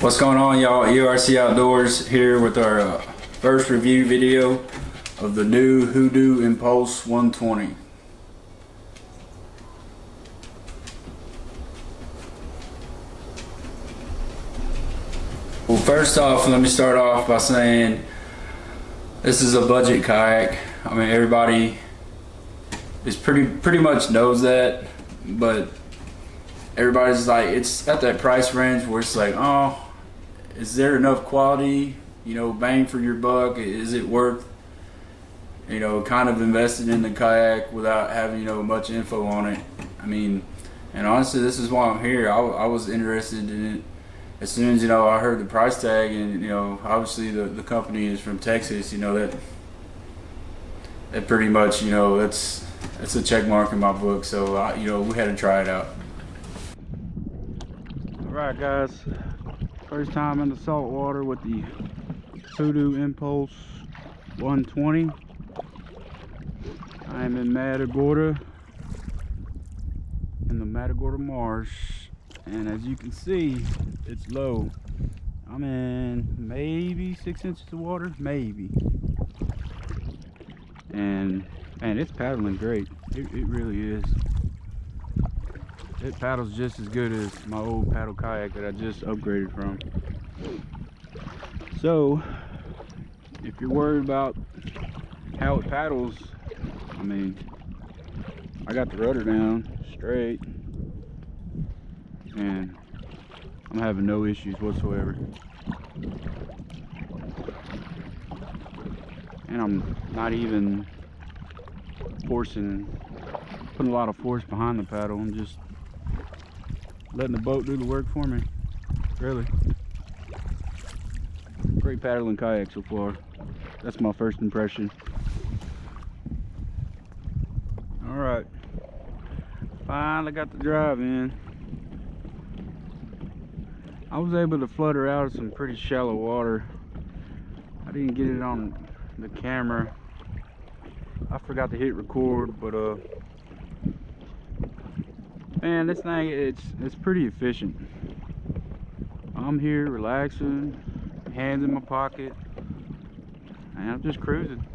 What's going on, y'all? URC Outdoors here with our first review video of the new Hoodoo Impulse 120. Well, first off, let me start off by saying this is a budget kayak. I mean, everybody is pretty much knows that, but everybody's like, it's at that price range where it's like, oh, is there enough quality, you know, bang for your buck? Is it worth, you know, kind of investing in the kayak without having, you know, much info on it? I mean, and honestly, this is why I'm here. I was interested in it as soon as, you know, I heard the price tag, and, you know, obviously the company is from Texas, you know, that pretty much, you know, that's a check mark in my book. So, you know, we had to try it out. Alright guys, first time in the salt water with the Hoodoo Impulse 120. I am in Matagorda, in the Matagorda Marsh, and as you can see, it's low. I'm in maybe 6 inches of water, maybe. And man, it's paddling great. It really is. It paddles just as good as my old paddle kayak that I just upgraded from. So, if you're worried about how it paddles, I mean, I got the rudder down straight, and I'm having no issues whatsoever. And I'm not even putting a lot of force behind the paddle. I'm just letting the boat do the work for me, really. Great paddling kayak so far. That's my first impression. Alright, finally got the drive in. I was able to flutter her out of some pretty shallow water. I didn't get it on the camera. I forgot to hit record, but man, this thing, it's pretty efficient. I'm here relaxing, hands in my pocket, and I'm just cruising.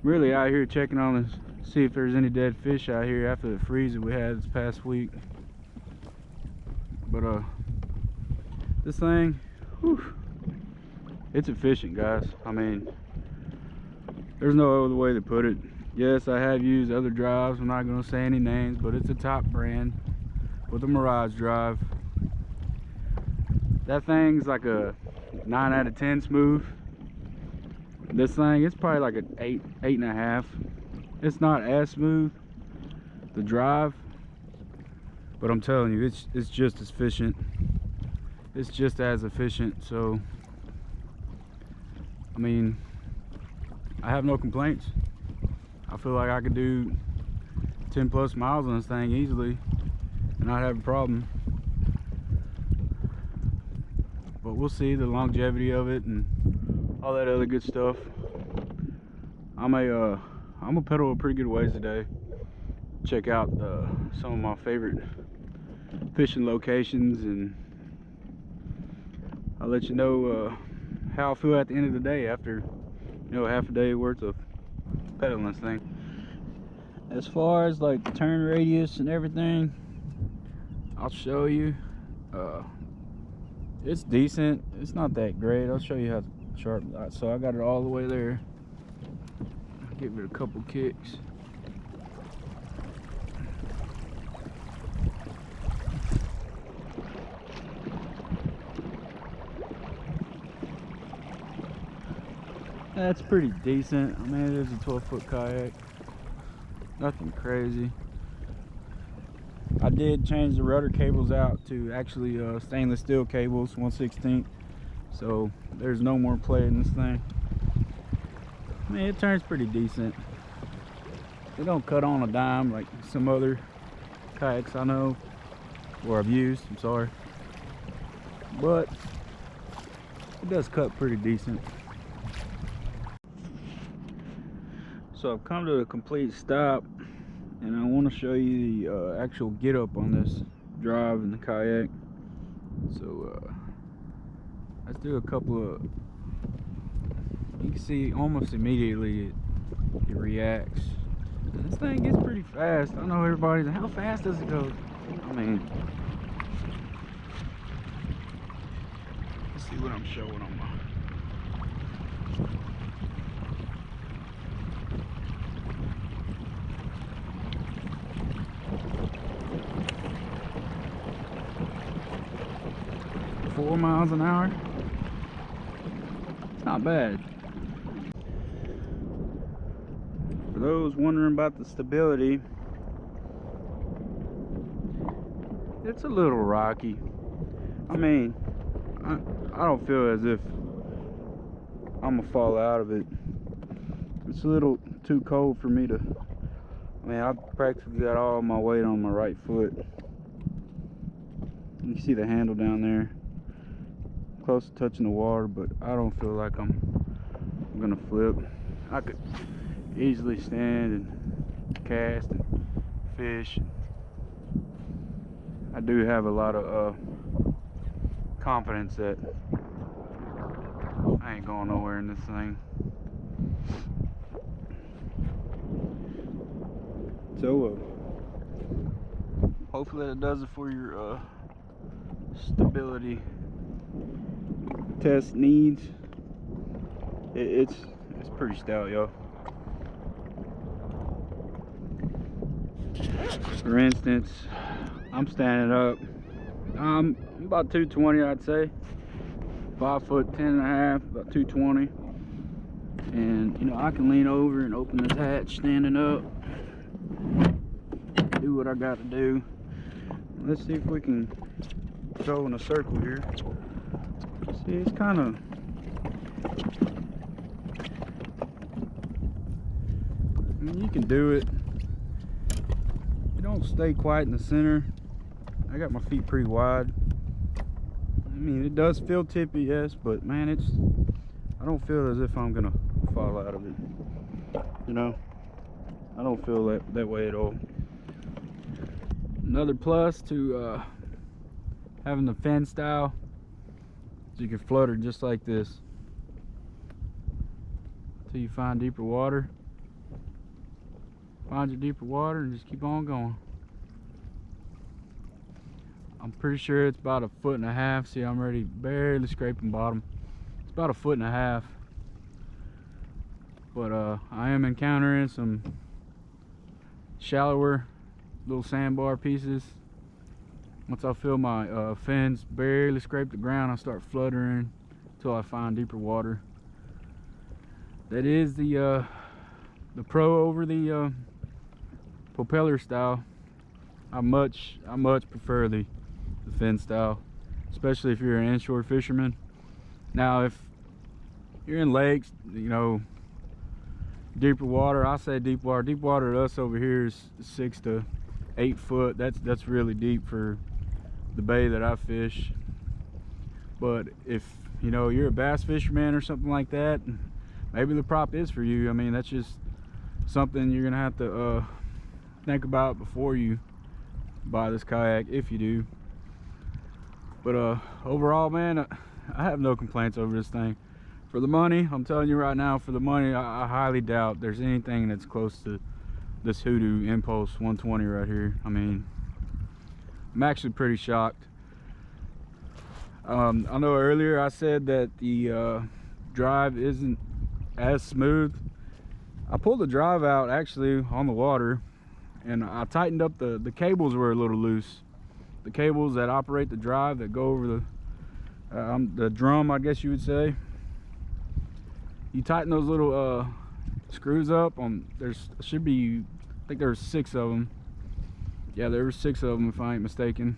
Really out here checking on this, see if there's any dead fish out here after the freeze that we had this past week. But this thing, whew, it's efficient, guys. I mean, there's no other way to put it. Yes, I have used other drives. I'm not going to say any names, but it's a top brand with a Mirage drive. That thing's like a 9 out of 10 smooth. This thing, it's probably like an 8.5. It's not as smooth, the drive, but I'm telling you, it's just as efficient. It's just as efficient. So, I mean, I have no complaints. I feel like I could do 10 plus miles on this thing easily and not have a problem. But we'll see the longevity of it and all that other good stuff. I'm a pedal a pretty good ways today. Check out some of my favorite fishing locations, and I'll let you know how I feel at the end of the day after, you know, half a day worth of pedaling this thing. As far as like the turn radius and everything, I'll show you. It's decent. It's not that great. I'll show you how sharp. So I got it all the way there. I'll give it a couple kicks. That's pretty decent. I mean, it is a 12-foot kayak. Nothing crazy. I did change the rudder cables out to actually stainless steel cables, 1/16. So there's no more play in this thing. I mean, it turns pretty decent. It don't cut on a dime like some other kayaks I know, or I've used, I'm sorry. But it does cut pretty decent. So I've come to a complete stop, and I want to show you the actual get up on this drive in the kayak. So let's do a couple of, you can see almost immediately it reacts. And this thing gets pretty fast. I know everybody's like, how fast does it go? I mean, let's see what I'm showing on my. $4 miles an hour. It's not bad. For those wondering about the stability, it's a little rocky. I mean, I don't feel as if I'm gonna fall out of it. It's a little too cold for me to, I mean, I practically got all my weight on my right foot. You see the handle down there, close to touching the water, but I don't feel like I'm gonna flip. I could easily stand and cast and fish. I do have a lot of confidence that I ain't going nowhere in this thing. So hopefully that does it for your stability test needs. It's pretty stout, y'all. For instance, I'm standing up. I'm about 220, I'd say. 5'10.5", about 220. And you know, I can lean over and open this hatch standing up. Do what I got to do. Let's see if we can go in a circle here. See, it's kind of, I mean, you can do it. You don't stay quite in the center. I got my feet pretty wide. I mean, it does feel tippy, yes, but man, I don't feel as if I'm gonna fall out of it. You know, I don't feel that way at all. Another plus to having the fin style is you can flutter just like this until you find deeper water. Find your deeper water and just keep on going. I'm pretty sure it's about 1.5 feet. See, I'm already barely scraping bottom. It's about 1.5 feet. But I am encountering some shallower little sandbar pieces. Once I feel my fins barely scrape the ground, I start fluttering until I find deeper water. That is the pro over the propeller style. I much prefer the fin style, especially if you're an inshore fisherman. Now, if you're in lakes, you know, deeper water, I say deep water. Deep water to us over here is 6 to 8 foot. That's really deep for the bay that I fish. But if you know you're a bass fisherman or something like that, maybe the prop is for you. I mean, that's just something you're gonna have to think about before you buy this kayak, if you do. But overall, man, I have no complaints over this thing. For the money, I'm telling you right now, for the money, I highly doubt there's anything that's close to this Hoodoo Impulse 120 right here. I mean, I'm actually pretty shocked. I know earlier I said that the drive isn't as smooth. I pulled the drive out actually on the water, and I tightened up the cables were a little loose. The cables that operate the drive that go over the drum, I guess you would say. You tighten those little screws up on, should be, I think there's 6 of them. Yeah, there were 6 of them if I ain't mistaken.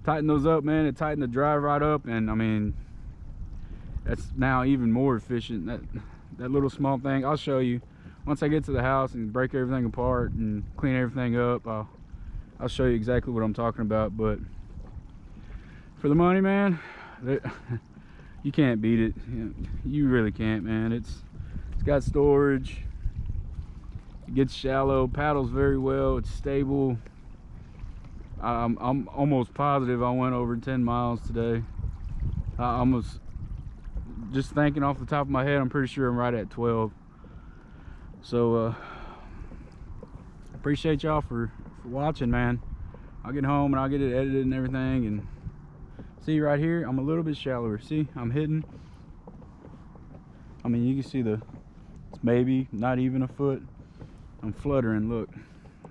Tighten those up, man. It tightened the drive right up, and I mean, that's now even more efficient. That little small thing, I'll show you once I get to the house and break everything apart and clean everything up. I'll show you exactly what I'm talking about. But for the money, man, you can't beat it. You really can't, man. It's got storage. It gets shallow, paddles very well. It's stable. I'm almost positive I went over 10 miles today. I almost, just thinking off the top of my head, I'm pretty sure I'm right at 12. So appreciate y'all for watching, man. I'll get home and I'll get it edited and everything, and see right here, I'm a little bit shallower. See, I'm hitting. I mean, you can see it's maybe not even a foot. I'm fluttering, look.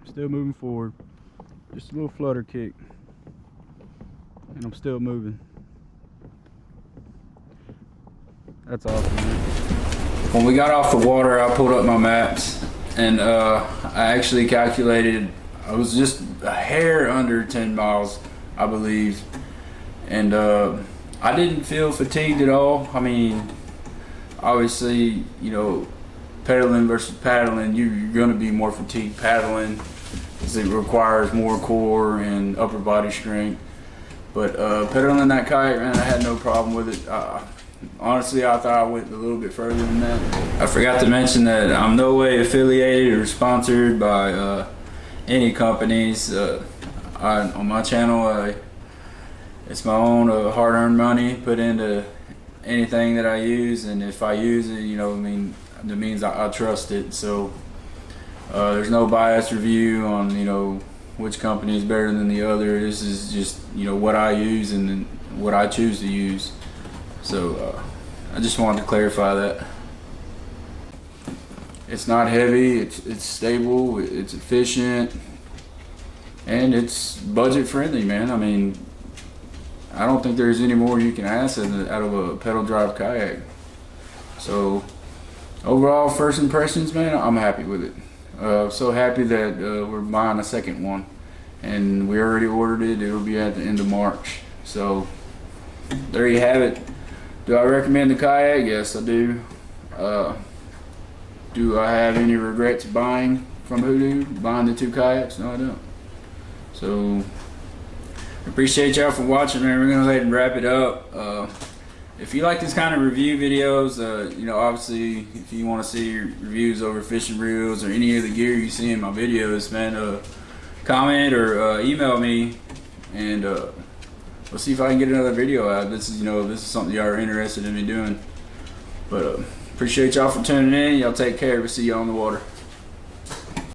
Still moving forward. Just a little flutter kick. And I'm still moving. That's awesome, man. When we got off the water, I pulled up my maps, and I actually calculated I was just a hair under 10 miles, I believe. And I didn't feel fatigued at all. I mean, obviously, you know, pedaling versus paddling, you're going to be more fatigued paddling because it requires more core and upper body strength. But pedaling that kayak, man, I had no problem with it. Honestly, I thought I went a little bit further than that. I forgot to mention that I'm no way affiliated or sponsored by any companies. On my channel, it's my own hard-earned money put into anything that I use, and if I use it, you know, I mean, that means I trust it. So there's no biased review on, you know, which company is better than the other. This is just, you know, what I use and what I choose to use. So I just wanted to clarify that. It's not heavy, it's stable, it's efficient, and it's budget friendly, man. I mean, I don't think there's any more you can ask out of a pedal drive kayak. So overall, first impressions, man, I'm happy with it. So happy that we're buying a second one, and we already ordered it. It'll be at the end of March. So there you have it. Do I recommend the kayak? Yes, I do. Do I have any regrets buying from Hoodoo, buying the two kayaks? No, I don't. So appreciate y'all for watching, man. We're gonna go ahead and wrap it up. If you like this kind of review videos, you know, obviously, if you want to see reviews over fishing reels or any of the gear you see in my videos, man, comment or email me, and we'll see if I can get another video out. This is, you know, this is something y'all are interested in me doing. But appreciate y'all for tuning in. Y'all take care. We'll see y'all on the water.